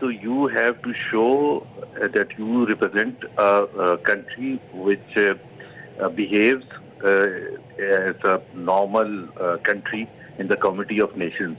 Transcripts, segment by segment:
so you have to show that you represent a country which behaves as a normal country in the community of nations.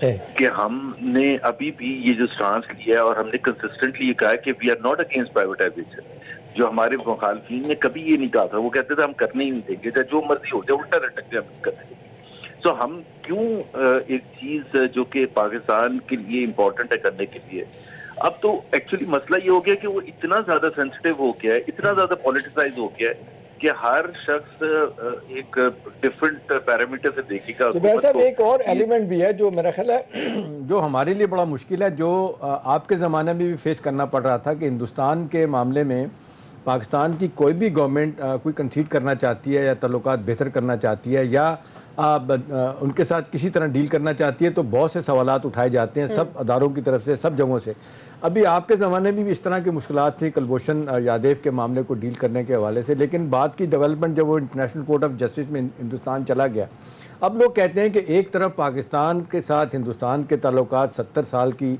کہ ہم نے ابھی بھی یہ جو سٹانس لیا ہے اور ہم نے کنسسٹنٹلی یہ کہا کہ we are not against privatization. جو ہمارے مخالفین نے کبھی یہ نہیں کہا تھا, وہ کہتے تھے ہم کرنے ہی نہیں دیں گے, چاہے جو مرضی ہو جائے, الٹا لٹک کے ہم کرنے دیں گے. سو ہم کیوں ایک چیز جو کہ پاکستان کے لیے امپورٹنٹ ہے کرنے کے لیے, اب تو ایکچولی مسئلہ یہ ہو گیا کہ وہ اتنا زیادہ سینسٹیو ہو گیا ہے, اتنا زیادہ پولیٹیسائز ہو گیا ہے کہ ہر شخص ایک ڈفرنٹ پیرامیٹر سے دیکھے گا. زبیر صاحب ایک اور ایلیمنٹ بھی ہے جو میرا خیال ہے جو ہمارے لیے بڑا مشکل ہے, جو آپ کے زمانے میں بھی فیس کرنا پڑ رہا تھا, کہ ہندوستان کے معاملے میں پاکستان کی کوئی بھی گورنمنٹ کوئی کنسیڈ کرنا چاہتی ہے یا تعلقات بہتر کرنا چاہتی ہے یا ان کے ساتھ کسی طرح ڈیل کرنا چاہتی ہے, تو بہت سے سوالات اٹھائے جاتے ہیں سب اداروں کی طرف سے, سب جگہوں سے. ابھی آپ کے زمانے میں بھی اس طرح کی مشکلات تھیں کلبھوشن یادیو کے معاملے کو ڈیل کرنے کے حوالے سے, لیکن بعد کی ڈیولپمنٹ جب وہ انٹرنیشنل کورٹ آف جسٹس میں ہندوستان چلا گیا, اب لوگ کہتے ہیں کہ ایک طرف پاکستان کے ساتھ ہندوستان کے تعلقات 70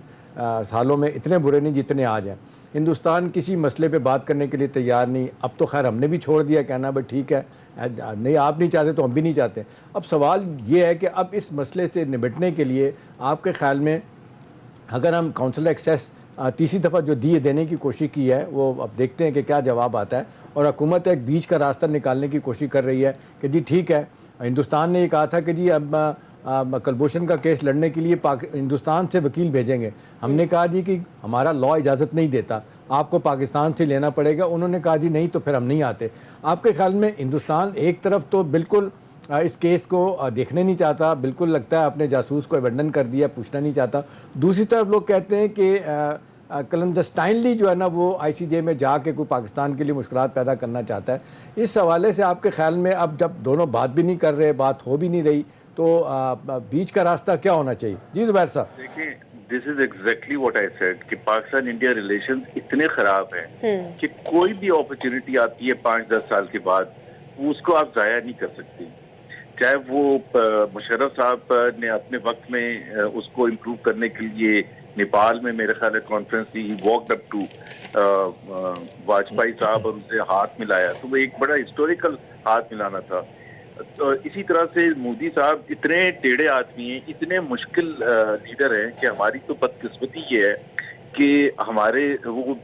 سالوں میں اتنے برے نہیں جتنے آج ہیں. ہندوستان کسی مسئلے پہ بات کرنے کے لیے تیار نہیں. اب تو خیر ہم نے بھی چھوڑ دیا کہنا بھائی ٹھیک ہے, نہیں آپ نہیں چاہتے تو ہم بھی نہیں چاہتے. اب سوال یہ ہے کہ اب اس مسئلے سے نمٹنے کے لیے آپ کے خیال میں اگر ہم کونسل ایکسیس تیسری دفعہ جو دینے کی کوشش کی ہے, وہ اب دیکھتے ہیں کہ کیا جواب آتا ہے, اور حکومت ایک بیچ کا راستہ نکالنے کی کوشش کر رہی ہے کہ جی ٹھیک ہے, ہندوستان نے یہ کہا تھا کہ جی اب کلبھوشن کا کیس لڑنے کے لیے ہندوستان سے وکیل بھیجیں گے. ہم نے کہا جی کہ ہمارا لا اجازت نہیں دیتا, آپ کو پاکستان سے لینا پڑے گا. انہوں نے کہا جی نہیں تو پھر ہم نہیں آتے. آپ کے خیال میں ہندوستان ایک طرف تو بالکل اس کیس کو دیکھنے نہیں چاہتا, بالکل لگتا ہے اپنے جاسوس کو ایبنڈن کر دیا, پوچھنا نہیں چاہتا, دوسری طرف لوگ کہتے ہیں کہ کلنڈسٹائنلی جو ہے نا وہ ICJ میں جا کے کوئی پاکستان کے لیے مشکلات پیدا کرنا چاہتا ہے. اس حوالے سے آپ کے خیال میں اب جب دونوں بات بھی نہیں کر رہے, بات ہو بھی نہیں رہی, تو بیچ کا راستہ کیا ہونا چاہیے؟ جی زبیر صاحب. دیکھیں, this is exactly what I said کہ پاکستان انڈیا ریلیشنز اتنے خراب ہیں کہ کوئی بھی اپرچونٹی آتی ہے 5-10 سال کے بعد, اس کو آپ ضائع نہیں کر سکتے. چاہے وہ مشرف صاحب نے اپنے وقت میں اس کو امپروو کرنے کے لیے نیپال میں میرے خیال ہے کانفرنس تھی, واکڈ اپ ٹو واجپئی صاحب ان سے ہاتھ ملایا, تو وہ ایک بڑا ہسٹوریکل ہاتھ ملانا تھا. تو اسی طرح سے مودی صاحب اتنے ٹیڑھے آدمی ہیں, اتنے مشکل لیڈر ہیں کہ ہماری تو بدقسمتی یہ ہے کہ ہمارے وہ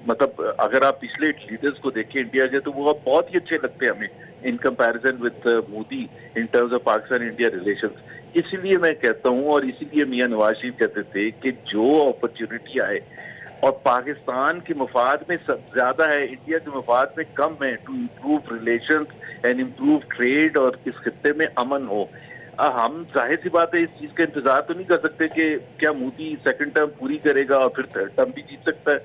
مطلب اگر آپ پچھلے لیڈرز کو دیکھیں انڈیا کے, تو وہ بہت ہی اچھے لگتے ہیں ہمیں in comparison with Modi in terms of Pakistan India relations. اس لیے میں کہتا ہوں, اور اسی لیے میاں نواز شریف کہتے تھے کہ جو اپرچونٹی آئے اور پاکستان کے مفاد میں سب زیادہ ہے, انڈیا کے مفاد میں کم ہے, to improve relations and improve trade اور اس خطے میں امن ہو. ہم ظاہر سی بات ہے اس چیز کا انتظار تو نہیں کر سکتے کہ کیا مودی سیکنڈ ٹرم پوری کرے گا اور پھر تھرڈ ٹرم بھی جیت سکتا ہے,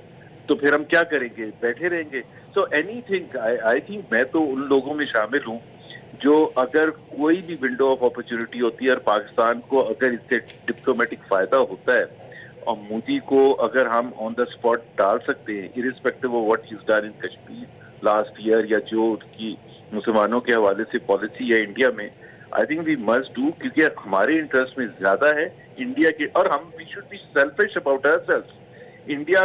تو پھر ہم کیا کریں گے, بیٹھے رہیں گے. So any thing I think میں تو ان لوگوں میں شامل ہوں جو اگر کوئی بھی ونڈو آف اپرچونٹی ہوتی ہے اور پاکستان کو اگر اس سے ڈپلومیٹک فائدہ ہوتا ہے اور مودی کو اگر ہم آن دا اسپاٹ ڈال سکتے ہیں irrespective of what he's done in Kashmir last year, یا جو اس کی مسلمانوں کے حوالے سے پالیسی ہے انڈیا میں, I think we must do, کیونکہ ہمارے انٹرسٹ میں زیادہ ہے انڈیا کے, اور ہم we should be selfish about our self. India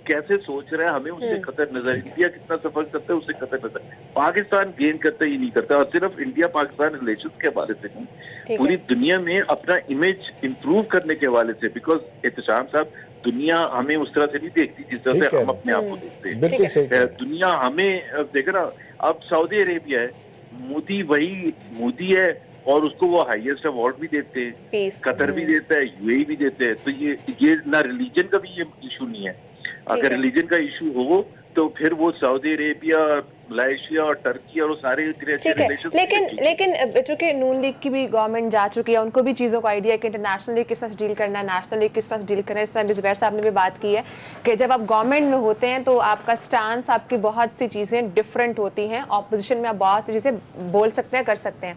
کیسے سوچ رہا ہے ہمیں اس سے خطر نظر, انڈیا کتنا سفر کرتا ہے اس سے خطر نظر. پاکستان گین کرتا ہی نہیں کرتا, اور صرف انڈیا پاکستان ریلیشنز کے حوالے سے نہیں, پوری دنیا میں اپنا امیج امپروو کرنے کے حوالے سے, بیکاز احتشام صاحب دنیا ہمیں اس طرح سے نہیں دیکھتی جس طرح سے ہم اپنے آپ کو دیکھتے ہیں. دنیا ہمیں دیکھے نا, اب سعودی عربیہ ہے, مودی وہی مودی ہے اور اس کو وہ ہائیسٹ ایوارڈ بھی دیتے ہیں, قطر بھی دیتا ہے, UAE بھی دیتے ہیں. تو یہ نہ ریلیجن کا بھی یہ ایشو نہیں ہے. اگر ریلیجن کا ایشو ہو تو پھر وہ سعودی عربیہ, ملائیشیا اور ٹرکی اور وہ سارے ریلیشن. لیکن چونکہ نون لیگ کی بھی گورنمنٹ جا چکی ہے, ان کو بھی چیزوں کا آئیڈیا ہے کہ انٹرنیشنل لیگ کس طرح ڈیل کرنا ہے, نیشنل لیگ کس طرح ڈیل کرنا ہے. اس طرح زبیر صاحب نے بھی بات کی ہے کہ جب آپ گورنمنٹ میں ہوتے ہیں تو آپ کا سٹانس, آپ کی بہت سی چیزیں ڈفرینٹ ہوتی ہیں, اپوزیشن میں آپ بہت سی چیزیں بول سکتے ہیں, کر سکتے ہیں.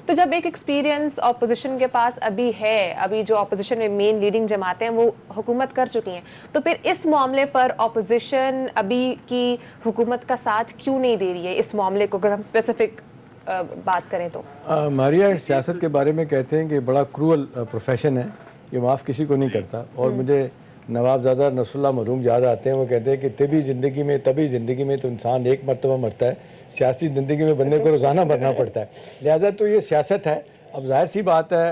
تو جب ایک ایکسپیرینس اپوزیشن کے پاس ابھی ہے, ابھی جو اپوزیشن میں مین لیڈنگ جماعتیں ہیں وہ حکومت کر چکی ہیں, تو پھر اس معاملے پر اپوزیشن ابھی کی حکومت کا ساتھ کیوں نہیں دے رہی ہے اس معاملے کو, اگر ہم اسپیسیفک بات کریں تو؟ ماریا, سیاست کے بارے میں کہتے ہیں کہ بڑا کرول پروفیشن ہے, یہ معاف کسی کو نہیں کرتا. اور مجھے نواب زادہ نصر اللہ مرحوم یاد آتے ہیں, وہ کہتے ہیں کہ طبی زندگی میں تو انسان ایک مرتبہ مرتا ہے, سیاسی زندگی میں بندے کو روزانہ مرنا پڑتا ہے. لہذا تو یہ سیاست ہے. اب ظاہر سی بات ہے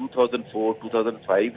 2004-2005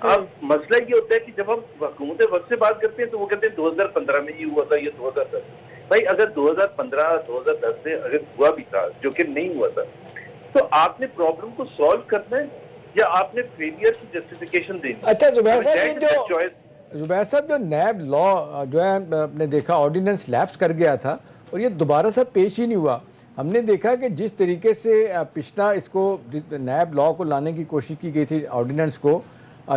اب مسئلہ یہ ہوتا ہے کہ جب ہم حکومت وقت سے بات کرتے ہیں تو وہ کہتے ہیں 2015 میں یہ ہوا تھا، یہ 2010. بھائی اگر 2015 2010 سے اگر ہوا بھی تھا جو کہ نہیں ہوا تھا تو آپ نے پرابلم کو سالو کرنا ہے یا آپ نے فیلئر کی جسٹیفیکیشن دینی ہے. اچھا زبیر صاحب، یہ That is the choice. زبیر صاحب جو نیب لا جو ہے آپ نے دیکھا آرڈیننس لیپس کر گیا تھا اور یہ دوبارہ سے پیش ہی نہیں ہوا. ہم نے دیکھا کہ جس طریقے سے پچھلا اس کو نیب لا کو لانے کی کوشش کی گئی تھی آرڈیننس کو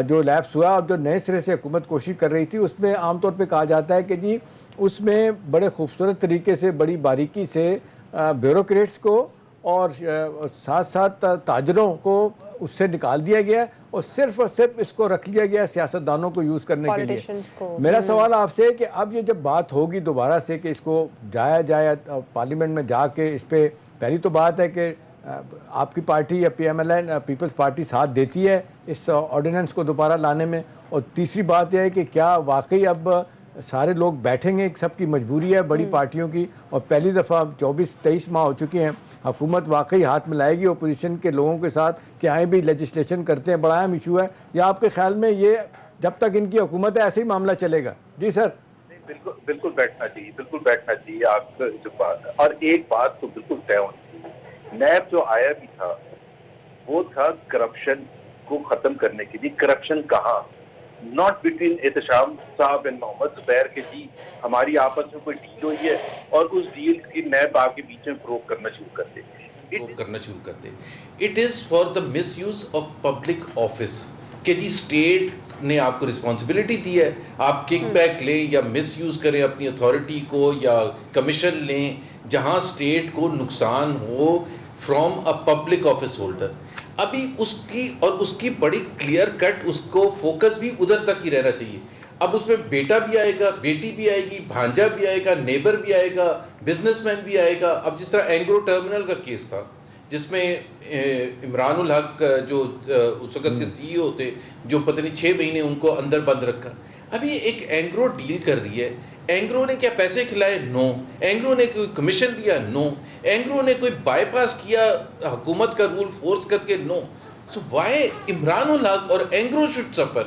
جو لیپس ہوا اور جو نئے سرے سے حکومت کوشش کر رہی تھی اس میں عام طور پہ کہا جاتا ہے کہ جی اس میں بڑے خوبصورت طریقے سے بڑی باریکی سے بیوروکریٹس کو اور ساتھ ساتھ تاجروں کو اس سے نکال دیا گیا اور صرف اس کو رکھ لیا گیا سیاستدانوں کو یوز کرنے کے لیے. میرا سوال آپ سے ہے کہ اب یہ جب بات ہوگی دوبارہ سے کہ اس کو جایا جائے پارلیمنٹ میں جا کے اس پہ، پہلی تو بات ہے کہ آپ کی پارٹی یا PMLN پیپلز پارٹی ساتھ دیتی ہے اس آرڈیننس کو دوبارہ لانے میں، اور تیسری بات یہ ہے کہ کیا واقعی اب سارے لوگ بیٹھیں گے، سب کی مجبوری ہے بڑی پارٹیوں کی، اور پہلی دفعہ 24-23 ماہ ہو چکے ہیں حکومت واقعی ہاتھ ملائے گی اپوزیشن کے لوگوں کے ساتھ کہ آئیں بھی لیجسلیشن کرتے ہیں، بڑا اہم ایشو ہے، یا آپ کے خیال میں یہ جب تک ان کی حکومت ہے ایسے ہی معاملہ چلے گا؟ جی سر. بالکل بیٹھنا چاہیے، بالکل بیٹھنا چاہیے. آپ کا جو بات، اور ایک بات تو بالکل طے ہونی چاہیے، نیب جو آیا بھی تھا وہ تھا کرپشن کو ختم کرنے کے لیے. کرپشن کہاں؟ ناٹ بٹوین احتشام صاحب اینڈ محمد زبیر کہ جی ہماری آپس میں کوئی ڈیل ہوئی ہے اور اس ڈیل کی نیب آپ کے بیچ میں فروغ کرنا شروع کر دے. It is for the misuse of public office کہ جی اسٹیٹ نے آپ کو رسپانسبلٹی دی ہے، آپ کک بیک لیں یا مس یوز کریں اپنی اتھارٹی کو یا کمیشن لیں جہاں اسٹیٹ کو نقصان ہو from a public office holder. ابھی اس کی بڑی کلیئر کٹ اس کو فوکس بھی ادھر تک ہی رہنا چاہیے. اب اس میں بیٹا بھی آئے گا، بیٹی بھی آئے گی، بھانجا بھی آئے گا، نیبر بھی آئے گا، بزنس مین بھی آئے گا. اب جس طرح اینگرو ٹرمینل کا کیس تھا جس میں عمران الحق جو اس وقت کے CEO تھے، جو پتہ نہیں 6 مہینے ان کو اندر بند رکھا. ابھی ایک اینگرو ڈیل کر رہی ہے. اینگرو نے کیا پیسے کھلائے؟ نو. اینگرو نے کوئی کمیشن لیا؟ نو. اینگرو نے کوئی بائی پاس کیا حکومت کا رول فورس کر کے؟ نو. سو وائی عمران الحق اور اینگرو شوڈ سفر؟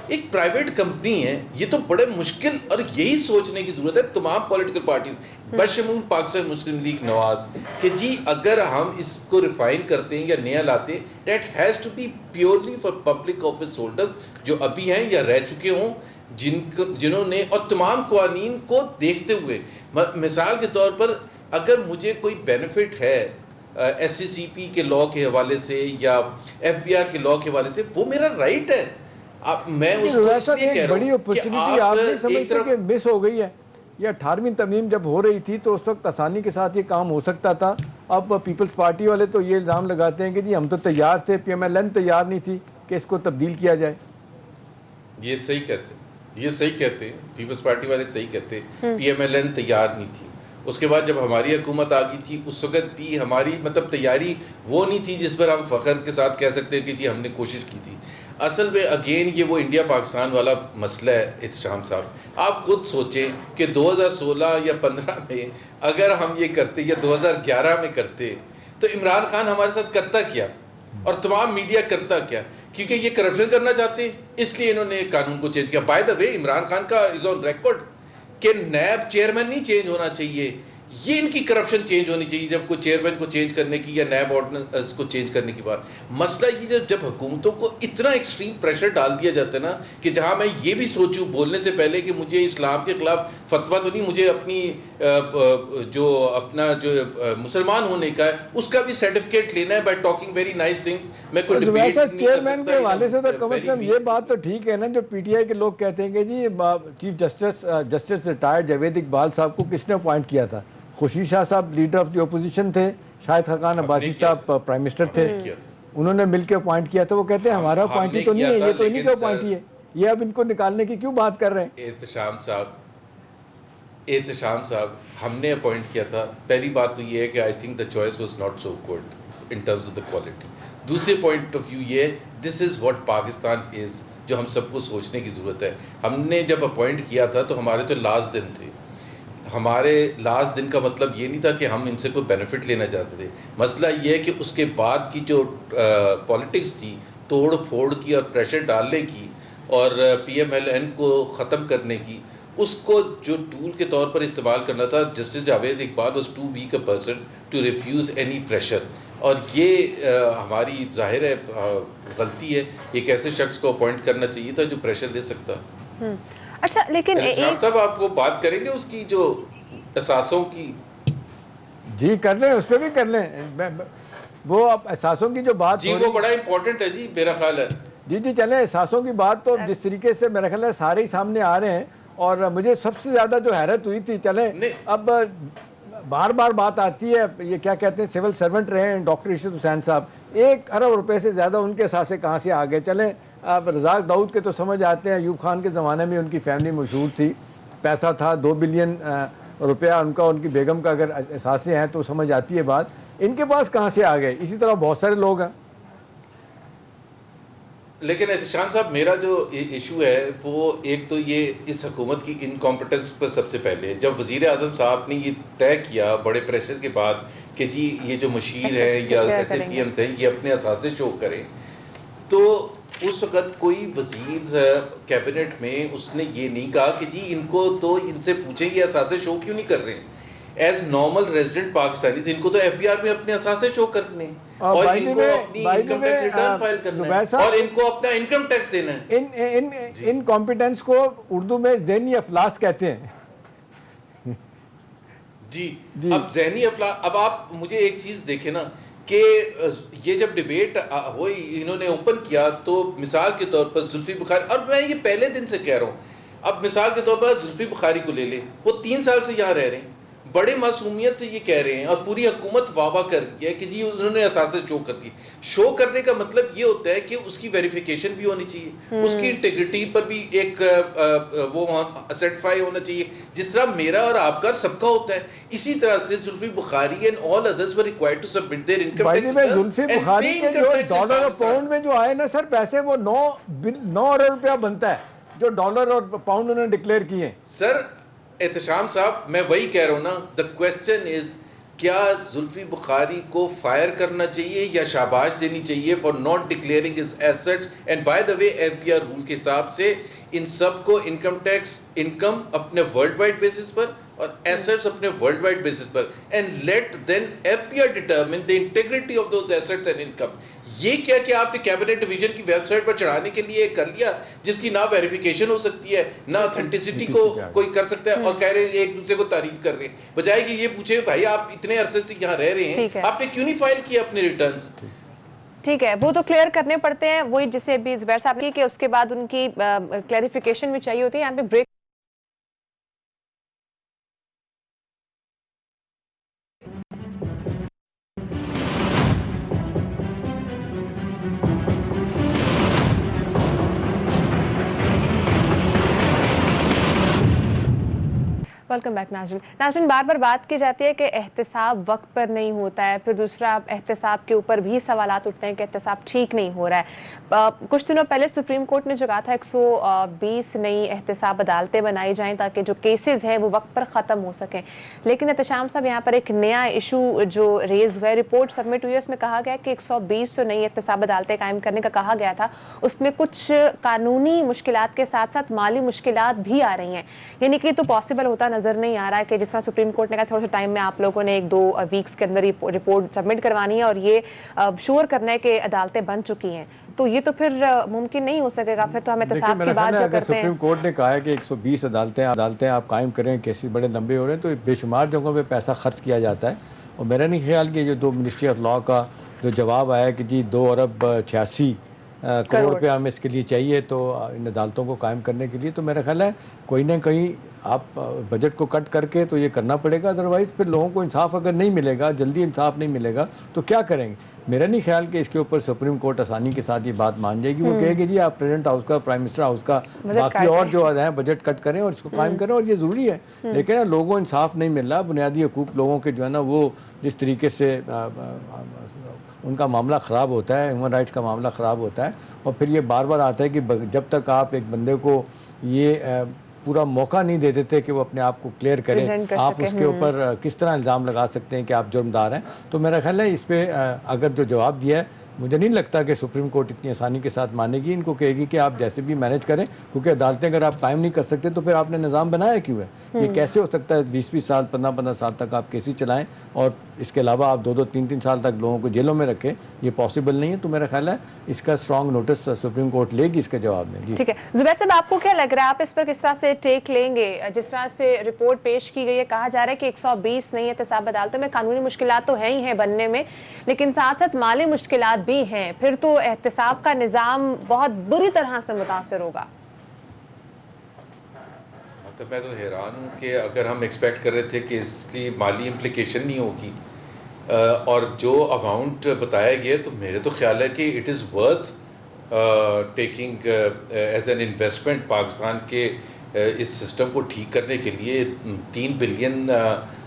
ایک پرائیویٹ کمپنی ہے. یہ تو بڑے مشکل، اور یہی سوچنے کی ضرورت ہے تمام پولیٹیکل پارٹیز بشمول پاکستان مسلم لیگ نواز کہ جی اگر ہم اس کو ریفائن کرتے ہیں یا نیا لاتے ہیں that has to be purely for public office holders جو ابھی ہیں یا رہ چکے ہوں، جنہوں نے، اور تمام قوانین کو دیکھتے ہوئے. مثال کے طور پر اگر مجھے کوئی بینیفٹ ہے SCCP کے لاء کے حوالے سے یا FBI کے لاء کے حوالے سے، وہ میرا رائٹ ہے. میں اس کو اس لیے کہہ رہا بڑی ہوں اپرچونٹی آپ نہیں سمجھتے کہ مس ہو گئی ہے؟ یہ 18ویں ترمیم جب ہو رہی تھی تو اس وقت آسانی کے ساتھ یہ کام ہو سکتا تھا. اب پیپلز پارٹی والے تو یہ الزام لگاتے ہیں کہ جی ہم تو تیار تھے، PMLN تیار نہیں تھی کہ اس کو تبدیل کیا جائے. یہ صحیح کہتے ہیں پیپلز پارٹی والے، صحیح کہتے ہیں PMLN تیار نہیں تھی. اس کے بعد جب ہماری حکومت آ گئی تھی اس وقت بھی ہماری تیاری وہ نہیں تھی جس پر ہم فخر کے ساتھ کہہ سکتے ہیں کہ جی ہم نے کوشش کی تھی. اصل میں اگین یہ وہ انڈیا پاکستان والا مسئلہ ہے. احتشام صاحب آپ خود سوچیں کہ 2016 یا 15 میں اگر ہم یہ کرتے یا 2011 میں کرتے تو عمران خان ہمارے ساتھ کرتا کیا اور تمام میڈیا کرتا کیا؟ کیونکہ یہ کرپشن کرنا چاہتے ہیں اس لیے انہوں نے قانون کو چینج کیا. بائی دا وے عمران خان کا از آن ریکارڈ کہ نیب چیئرمین نہیں چینج ہونا چاہیے، یہ ان کی کرپشن چینج ہونی چاہیے جب کوئی چیئرمین کو چینج کرنے کی یا نیب آرڈیننس کو چینج کرنے کی بات. مسئلہ یہ جب حکومتوں کو اتنا ایکسٹریم پریشر ڈال دیا جاتا ہے نا کہ جہاں میں یہ بھی سوچوں بولنے سے پہلے کہ مجھے اسلام کے خلاف فتویٰ تو نہیں، مجھے اپنی جو مسلمان ہونے کا ہے اس کا بھی سرٹیفکیٹ لینا ہے by talking very nice things. میں کوئی ڈیبیٹ نہیں کر چیئرمین کے حوالے سے تو سکتا. کم از کم یہ بات تو ٹھیک ہے نا جو PTI کے لوگ کہتے ہیں کہ جی chief justice retired Javed Iqbal صاحب کو کس نے اپوائنٹ کیا تھا؟ خورشید شاہ صاحب لیڈر آف دی اپوزیشن تھے، شاہد خاقان عباسی صاحب پرائم منسٹر تھے، انہوں نے مل کے اپوائنٹ کیا تھا. وہ کہتے ہیں ہمارا اپوائنٹی تو نہیں ہے، یہ تو انہیں کا اپوائنٹی ہے، یہ اب ان کو نکالنے کی کیوں بات کر رہے ہیں؟ احتشام صاحب ہم نے اپوائنٹ کیا تھا. پہلی بات تو یہ ہے کہ I think the choice was not so good in terms of the quality. دوسرے پوائنٹ آف ویو یہ ہے دس از واٹ پاکستان از، جو ہم سب کو سوچنے کی ضرورت ہے. ہم نے جب اپوائنٹ کیا تھا تو ہمارے تو لاسٹ دن تھے. ہمارے لاسٹ دن کا مطلب یہ نہیں تھا کہ ہم ان سے کوئی بینیفٹ لینا چاہتے تھے. مسئلہ یہ ہے کہ اس کے بعد کی جو پالیٹکس تھی توڑ پھوڑ کی اور پریشر ڈالنے کی، اور PMLN کو ختم کرنے کی، اس کو جو ٹول کے طور پر استعمال کرنا تھا، justice Javed Iqbal was too weak a person to refuse any pressure. اور یہ ہماری ظاہر ہے غلطی ہے. ایک ایسے شخص کو اپوائنٹ کرنا چاہیے تھا جو پریشر لے سکتا. اچھا لیکن صاحب آپ وہ بات کریں گے اس کی جو اثاثوں کی؟ جی کر لیں، اس پہ بھی کر لیں. وہ اب احساسوں کی جو بات جی وہ بڑا امپورٹنٹ ہے جی میرا خیال ہے. جی چلیں، احساسوں کی بات تو جس طریقے سے میرا خیال ہے سارے ہی سامنے آ رہے ہیں. اور مجھے سب سے زیادہ جو حیرت ہوئی تھی، چلیں اب بار بار بات آتی ہے، یہ کیا کہتے ہیں سول سرونٹ رہے ہیں ڈاکٹر ارشد حسین صاحب، 1 ارب روپے سے زیادہ ان کے اثاثے کہاں سے آ گئے. چلیں اب رزاق داؤد کے تو سمجھ آتے ہیں، ایوب خان کے زمانے میں ان کی فیملی مشہور تھی، پیسہ تھا 2 بلین روپیہ ان کا، ان کی بیگم کا اگر اثاثے ہیں تو سمجھ آتی ہے بات. ان کے پاس کہاں سے آ گئے؟ اسی طرح بہت سارے لوگ ہیں. لیکن احتشام صاحب میرا جو ایشو ہے وہ ایک تو یہ اس حکومت کی انکمپٹنس پر سب سے پہلے، جب وزیر اعظم صاحب نے یہ طے کیا بڑے پریشر کے بعد کہ جی یہ جو مشیر ہیں یا SLPMs ہیں یہ اپنے اثاثے شو کریں، تو اس وقت کوئی وزیر کیبنٹ میں اس نے یہ نہیں کہا کہ جی ان کو تو ان سے پوچھیں یہ اثاثے شو کیوں نہیں کر رہے ہیں. ایز نارمل ریزیڈنٹ پاکستانیز ان کو تو FBR میں اپنے اثاثے شو کرنے اور ان کو اپنی انکم ٹیکس ریٹرن فائل کرنا ہے اور ان کو اپنا انکم ٹیکس دینا ہے. ان کمپیٹنس کو اردو میں ذہنی افلاس کہتے ہیں. جی اب ذہنی افلاس، اب آپ مجھے ایک چیز دیکھیں نا کہ یہ جب ڈیبیٹ ہوئی انہوں نے اوپن کیا تو مثال کے طور پر زلفی بخاری، اور میں یہ پہلے دن سے کہہ رہا ہوں، اب مثال کے طور پر زلفی بخاری کو لے لیں، وہ 3 سال سے یہاں رہ رہے ہیں، بڑے معصومیت سے یہ کہہ رہے ہیں اور پوری حکومت واہ واہ کر رہی ہے کہ جی انہوں نے اثاثے شو کر دی. شو کرنے کا مطلب یہ ہوتا ہے کہ اس کی ویریفیکیشن بھی ہونی چاہیے، اس کی انٹیگریٹی پر بھی ایک وہ سرٹیفائی ہونا چاہیے، جس طرح میرا اور آپ کا سب کا ہوتا ہے. اسی طرح سے Zulfi Bukhari and all others were required to submit their income tax return. Zulfi Bukhari کے جو ڈالر اور پاؤنڈ میں جو آئے نا سر پیسے، وہ 9 ارب روپیہ بنتا ہے جو ڈالر اور پاؤنڈ انہوں نے ڈکلیئر کیے ہیں. سر احتشام صاحب میں وہی کہہ رہا ہوں نا، دا کوسچن از کیا زلفی بخاری کو فائر کرنا چاہیے یا شاباش دینی چاہیے for not declaring his assets. And by the way FBR rule کے حساب سے ان سب کو انکم ٹیکس انکم اپنے ورلڈ وائڈ بیسس پر اور ایسٹس اپنے ورلڈ وائڈ بیسس پر، and let then FBR determine the integrity of those assets and income. یہ کیا کہ آپ نے کیبنٹ ڈویژن کی ویب سائٹ پر چڑھانے کے لیے کر لیا جس کی نہ ویریفیکیشن ہو سکتی ہے نہ اتھینٹسٹی کو کوئی کر سکتا ہے، اور کہہ رہے ہیں ایک دوسرے کو تعریف کر رہے ہیں، بجائے کہ یہ پوچھے بھائی آپ اتنے عرصے سے یہاں رہ رہے ہیں آپ نے کیوں نہیں فائل کیا اپنے ریٹرنز. ٹھیک ہے، وہ تو کلیئر کرنے پڑتے ہیں، وہی جسے بھی زبیر صاحب کی کہ اس کے بعد ان کی کلیریفیکیشن بھی چاہیے ہوتی ہے. یہاں پہ بریک ویلکم بیک. ناظرین بار بار بات کی جاتی ہے کہ احتساب وقت پر نہیں ہوتا ہے، پھر دوسرا احتساب کے اوپر بھی سوالات اٹھتے ہیں کہ احتساب ٹھیک نہیں ہو رہا ہے. کچھ دنوں پہلے سپریم کورٹ نے جو کہا تھا 120 نئی احتساب عدالتیں بنائی جائیں تاکہ جو کیسز ہیں وہ وقت پر ختم ہو سکیں. لیکن احتشام صاحب یہاں پر ایک نیا ایشو جو ریز ہوا ہے، رپورٹ سبمٹ ہوئی ہے، اس میں کہا گیا کہ 120 نئی احتساب عدالتیں قائم کرنے کا کہا گیا تھا، اس میں کچھ قانونی مشکلات کے ساتھ ساتھ مالی مشکلات بھی آ رہی ہیں. یعنی کہ تو پاسبل ہوتا نظر نہیں آ رہا ہے کہ جس طرح سپریم کورٹ نے کہا تھوڑا سا ٹائم میں آپ لوگوں نے 1-2 ویکس کے اندر رپورٹ سبمٹ کروانی ہے اور یہ شور کرنا ہے کہ عدالتیں بن چکی ہیں، تو یہ تو پھر ممکن نہیں ہو سکے گا. پھر تو ہم احتساب کی بات جو کرتے ہیں، سپریم کورٹ نے کہا ہے کہ 120 عدالتیں آپ قائم کریں، کیسز بڑے لمبے ہو رہے ہیں تو بے شمار جگہوں پہ پیسہ خرچ کیا جاتا ہے. اور میرا نہیں خیال کہ جو 2 منسٹری آف لاء کا جو جواب آیا کہ جی 2 ارب 86 کروڑ روپے ہمیں اس کے لیے چاہیے تو ان عدالتوں کو قائم کرنے کے لیے، تو میرا خیال ہے کوئی نہ کہیں آپ بجٹ کو کٹ کر کے تو یہ کرنا پڑے گا. ادروائز پھر لوگوں کو انصاف اگر نہیں ملے گا، جلدی انصاف نہیں ملے گا تو کیا کریں گے؟ میرا نہیں خیال کہ اس کے اوپر سپریم کورٹ آسانی کے ساتھ یہ بات مان جائے گی. وہ کہے گی جی آپ پریزیڈنٹ ہاؤس کا، پرائم منسٹر ہاؤس کا، باقی اور جو ہیں بجٹ کٹ کریں اور اس کو قائم کریں، اور یہ ضروری ہے. لیکن لوگوں کو انصاف نہیں مل رہا، بنیادی حقوق لوگوں کے جو ہے نا وہ جس طریقے سے ان کا معاملہ خراب ہوتا ہے، ہیومن رائٹس کا معاملہ خراب ہوتا ہے. اور پھر یہ بار بار آتا ہے کہ جب تک آپ ایک بندے کو یہ پورا موقع نہیں دے دیتے کہ وہ اپنے آپ کو کلیئر کریں، آپ اس کے اوپر کس طرح الزام لگا سکتے ہیں کہ آپ جرمدار ہیں. تو میرا خیال ہے اس پہ اگر جو جواب دیا ہے مجھے نہیں لگتا کہ سپریم کورٹ اتنی آسانی کے ساتھ مانے گی. ان کو کہے گی کہ آپ جیسے بھی مینیج کریں, کیونکہ عدالتیں اگر آپ قائم نہیں کر سکتے تو پھر آپ نے نظام بنایا کیوں ہے؟ یہ کیسے ہو سکتا ہے 20 سال 15 سال تک آپ کیسی چلائیں اور اس کے علاوہ آپ 2 3 سال تک لوگوں کو جیلوں میں رکھیں؟ یہ پاسبل نہیں ہے. تو میرا خیال ہے اس کا اسٹرانگ نوٹس سپریم کورٹ لے گی اس کے جواب میں. جی ٹھیک ہے زبیر صاحب, آپ کو کیا لگ رہا ہے, آپ اس پر کس طرح سے ٹیک لیں گے؟ جس طرح سے رپورٹ پیش کی گئی ہے, کہا جا رہا ہے کہ 120 نئی احتساب عدالتوں میں قانونی مشکلات تو ہیں ہی ہیں بننے میں, لیکن ساتھ ساتھ مالی مشکلات بھی ہیں, پھر تو احتساب کا نظام بہت بری طرح سے متاثر ہوگا. تو میں تو حیران ہوں کہ اگر ہم ایکسپیکٹ کر رہے تھے کہ اس کی مالی امپلیکیشن نہیں ہوگی اور جو اماؤنٹ بتایا گیا, تو میرے تو خیال ہے کہ it is worth taking as an investment Pakistan کے اس سسٹم کو ٹھیک کرنے کے لیے. 3 بلین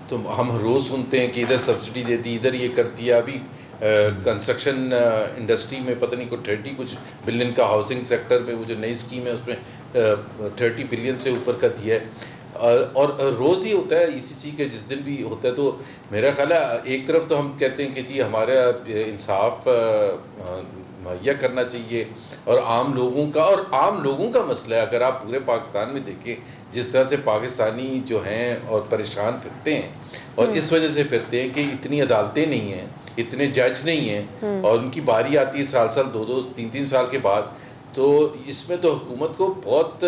تو ہم روز سنتے ہیں کہ ادھر سبسڈی دیتی, ادھر یہ کرتی ہے. ابھی کنسٹرکشن انڈسٹری میں پتہ نہیں کو 30 کچھ بلین کا ہاؤسنگ سیکٹر میں وہ جو نئی اسکیم ہے اس میں 30 بلین سے اوپر کا دیا ہے. اور روز ہی ہوتا ہے ای سی سی کے جس دن بھی ہوتا ہے. تو میرا خیال ہے ایک طرف تو ہم کہتے ہیں کہ جی ہمارا انصاف مہیا کرنا چاہیے اور عام لوگوں کا مسئلہ ہے. اگر آپ پورے پاکستان میں دیکھیں جس طرح سے پاکستانی جو ہیں اور پریشان پھرتے ہیں, اور اس وجہ سے پھرتے ہیں کہ اتنی عدالتیں نہیں ہیں, اتنے جج نہیں ہیں, اور ان کی باری آتی ہے سال 2 3 سال کے بعد. تو اس میں تو حکومت کو بہت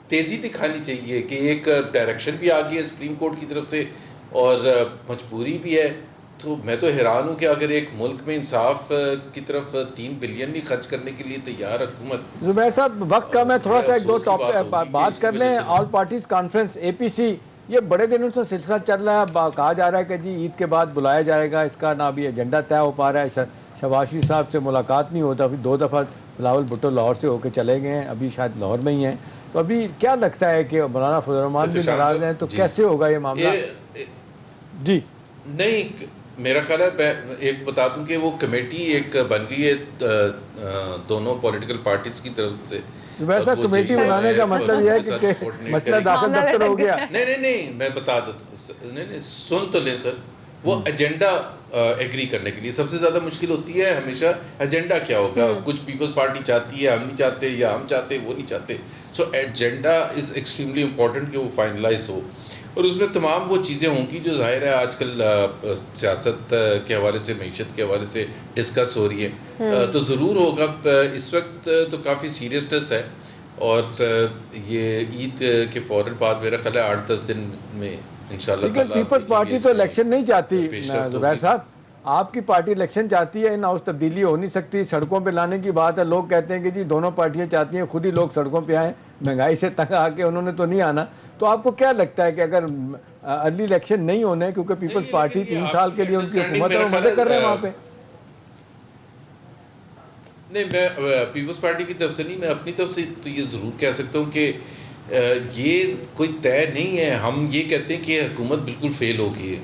تیزی دکھانی چاہیے کہ ایک ڈائریکشن بھی آ گئی ہے سپریم کورٹ کی طرف سے اور مجبوری بھی ہے. تو میں تو حیران ہوں کہ اگر ایک ملک میں انصاف کی طرف 3 بلین بھی خرچ کرنے کے لیے تیار حکومت. زبیر صاحب وقت کم ہے, تھوڑا سا 1-2 بات کر لیں. آل پارٹیز کانفرنس APC یہ بڑے دنوں سے سلسلہ چل رہا ہے, کہا جا رہا ہے کہ جی عید کے بعد بلایا جائے گا, اس کا نہ بھی ایجنڈا طے ہو پا رہا ہے. شہباز شریف صاحب سے ملاقات نہیں ہوتا, پھر 2 دفعہ بلاول بھٹو لاہور سے ہو کے چلے گئے ہیں, ابھی شاید لاہور میں ہی ہیں. تو ابھی کیا لگتا ہے کہ مولانا فضل الرحمان بھی ناراض ہیں, تو کیسے ہوگا یہ معاملہ؟ جی نہیں, میرا خیال ہے ایک بتا دوں کہ وہ کمیٹی ایک بن گئی ہے دونوں پولیٹیکل پارٹیز کی طرف سے. ویسا کمیٹی بنانے کا مطلب یہ ہے کہ مسئلہ داخل دفتر ہو گیا. نہیں میں بتا دوں, نہیں سن تو لیں سر. وہ ایجنڈا ایگری کرنے کے لیے سب سے زیادہ مشکل ہوتی ہے ہمیشہ ایجنڈا کیا ہوگا. کچھ پیپلز پارٹی چاہتی ہے, ہم نہیں چاہتے, یا ہم چاہتے وہ نہیں چاہتے. سو ایجنڈا از ایکسٹریملی امپورٹنٹ کہ وہ فائنلائز ہو, اور اس میں تمام وہ چیزیں ہوں گی جو ظاہر ہے آج کل سیاست کے حوالے سے, معیشت کے حوالے سے ڈسکس ہو رہی ہے. تو ضرور ہوگا. اس وقت تو کافی سیریسنس ہے, اور یہ عید کے فوراً بعد میرا خیال ہے 8-10 دن میں انشاءاللہ تعالیٰ. پیپلز پارٹی تو الیکشن نہیں چاہتی زبیر صاحب, آپ کی پارٹی الیکشن چاہتی ہے, نہ اس تبدیلی ہو نہیں سکتی. سڑکوں پہ لانے کی بات ہے, لوگ کہتے ہیں کہ جی دونوں پارٹیاں چاہتی ہیں, خود ہی لوگ سڑکوں پہ آئیں, مہنگائی سے تنگ آ کے انہوں نے تو نہیں آنا. تو آپ کو کیا لگتا ہے کہ اگر ارلی الیکشن نہیں ہونے, کیونکہ پیپلز پارٹی 3 سال کے لیے ان کی حکومت ہے, وہ مدد کر رہے ہیں وہاں پہ؟ نہیں, میں پیپلز پارٹی کی طرف سے نہیں, میں اپنی طرف سے تو یہ ضرور کہہ سکتا ہوں کہ یہ کوئی طے نہیں ہے. ہم یہ کہتے ہیں کہ حکومت بالکل فیل ہو گئی ہے.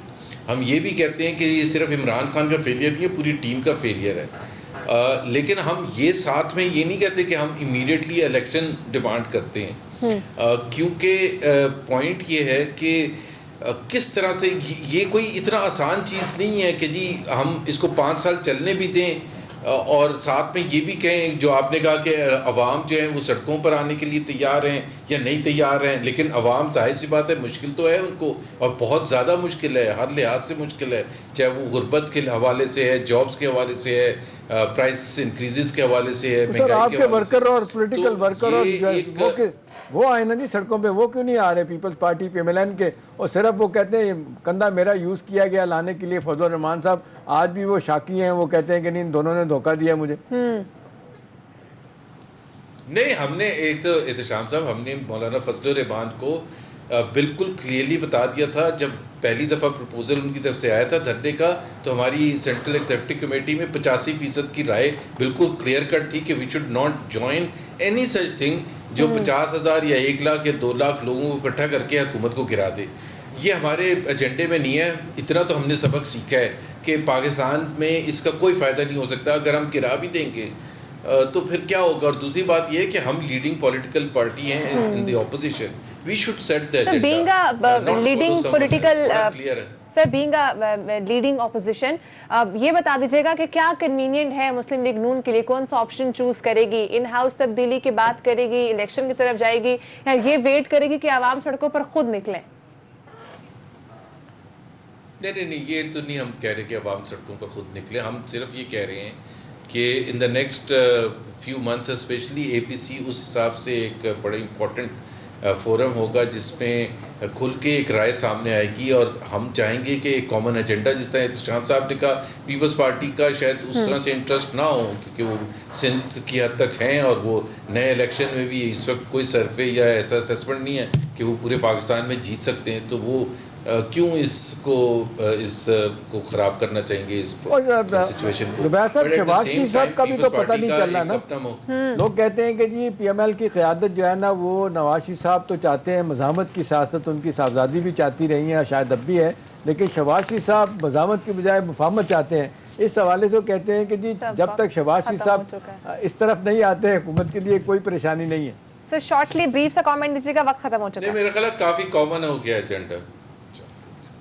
ہم یہ بھی کہتے ہیں کہ یہ صرف عمران خان کا فیلئر نہیں ہے, پوری ٹیم کا فیلئر ہے. لیکن ہم یہ ساتھ میں یہ نہیں کہتے کہ ہم امیڈیٹلی الیکشن ڈیمانڈ کرتے ہیں, کیونکہ پوائنٹ یہ ہے کہ کس طرح سے یہ کوئی اتنا آسان چیز نہیں ہے کہ جی ہم اس کو 5 سال چلنے بھی دیں اور ساتھ میں یہ بھی کہیں جو آپ نے کہا کہ عوام جو ہیں وہ سڑکوں پر آنے کے لیے تیار ہیں یا نہیں تیار ہیں. لیکن عوام ظاہر سی بات ہے مشکل تو ہے ان کو, اور بہت زیادہ مشکل ہے, ہر لحاظ سے مشکل ہے, چاہے وہ غربت کے حوالے سے ہے, جابس کے حوالے سے ہے, پرائس انکریزز کے حوالے سے ہے, سر آپ کے ورکر اور پولیٹیکل ورکر اور وہ آئے نا جی سڑکوں پہ, وہ کیوں نہیں آ رہے پیپلز پارٹی PMLN کے, اور صرف وہ کہتے ہیں کندھا میرا یوز کیا گیا لانے کے لیے. فضل الرحمان صاحب آج بھی وہ شاکی ہیں, وہ کہتے ہیں کہ نہیں دونوں نے دھوکہ دیا مجھے. نہیں, ہم نے ایک تو احتشام صاحب, ہم نے مولانا فضل الرحمان کو بالکل کلیئرلی بتا دیا تھا جب پہلی دفعہ پروپوزل ان کی طرف سے آیا تھا دھرنے کا, تو ہماری سینٹرل ایگزیکٹو کمیٹی میں 85% کی رائے بالکل کلیئر کٹ تھی کہ we should not join any such thing جو 50,000 یا 1 لاکھ یا 2 لاکھ لوگوں کو اکٹھا کر کے حکومت کو گرا دے. یہ ہمارے ایجنڈے میں نہیں ہے. اتنا تو ہم نے سبق سیکھا ہے کہ پاکستان میں اس کا کوئی فائدہ نہیں ہو سکتا. اگر ہم گرا بھی دیں گے تو پھر کیا ہوگا. اور دوسری بات یہ ہے کہ ہم لیڈنگ پولیٹیکل پارٹی ہیں in the opposition, we should set the agenda. Being a leading political sir being leading opposition یہ بتا دیجیے گا کہ کیا کنوینئنٹ ہے مسلم لیگ نون کے لیے, کون سا آپشن چوز کرے گی, ان ہاؤس تبدیلی کی بات کرے گی, الیکشن کی طرف جائے گی, یا یہ ویٹ کرے گی کہ عوام سڑکوں پر خود نکلیں؟ نہیں, یہ تو نہیں ہم کہہ رہے کہ عوام سڑکوں پر خود نکلے. ہم صرف یہ کہہ رہے ہیں کہ in the next few months especially A P C اس حساب سے ایک بڑا امپورٹنٹ فورم ہوگا جس میں کھل کے ایک رائے سامنے آئے گی, اور ہم چاہیں گے کہ ایک کامن ایجنڈا, جس طرح شام صاحب نے کہا پیپلز پارٹی کا شاید اس طرح سے انٹرسٹ نہ ہو کیونکہ وہ سندھ کی حد تک ہیں, اور وہ نئے الیکشن میں بھی اس وقت کوئی سروے یا ایسا اسیسمنٹ نہیں ہے کہ وہ پورے پاکستان میں جیت سکتے ہیں, تو وہ کیوں اس کو خراب کرنا چاہیں گے اس سچویشن کو. زبیر صاحب, شہباز شریف صاحب کا بھی تو پتہ نہیں چل رہا نا. لوگ کہتے ہیں کہ جی پی ایم ایل کی قیادت جو ہے نا وہ نواز شریف صاحب تو چاہتے ہیں, مزاحمت کی سیاست ان کی صاحبزادی بھی چاہتی رہی ہیں, شاید اب بھی ہے, لیکن شہباز شریف صاحب مزاحمت کی بجائے مفاہمت چاہتے ہیں. اس حوالے سے کہتے ہیں کہ جی جب تک شہباز شریف صاحب اس طرف نہیں آتے حکومت کے لیے کوئی پریشانی نہیں ہے. سر شارٹلی بریف سا کامنٹ دیجیے گا, وقت ختم ہو چکا ہے. میرا خیال ہے کافی کامن ہو گیا ایجنڈا.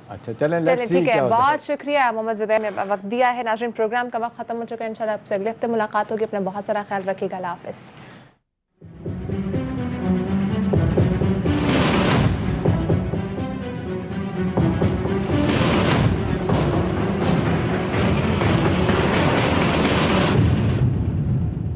اچھا چلیں لیٹس سی ٹھیک ہے, کیا ہوتا ہے. بہت شکریہ محمد زبیر نے وقت دیا ہے. ناظرین پروگرام کا وقت ختم ہو چکا ہے, انشاءاللہ آپ سے اگلے ہفتے ملاقات ہوگی. اپنا بہت سارا خیال رکھیے گا. اللہ حافظ.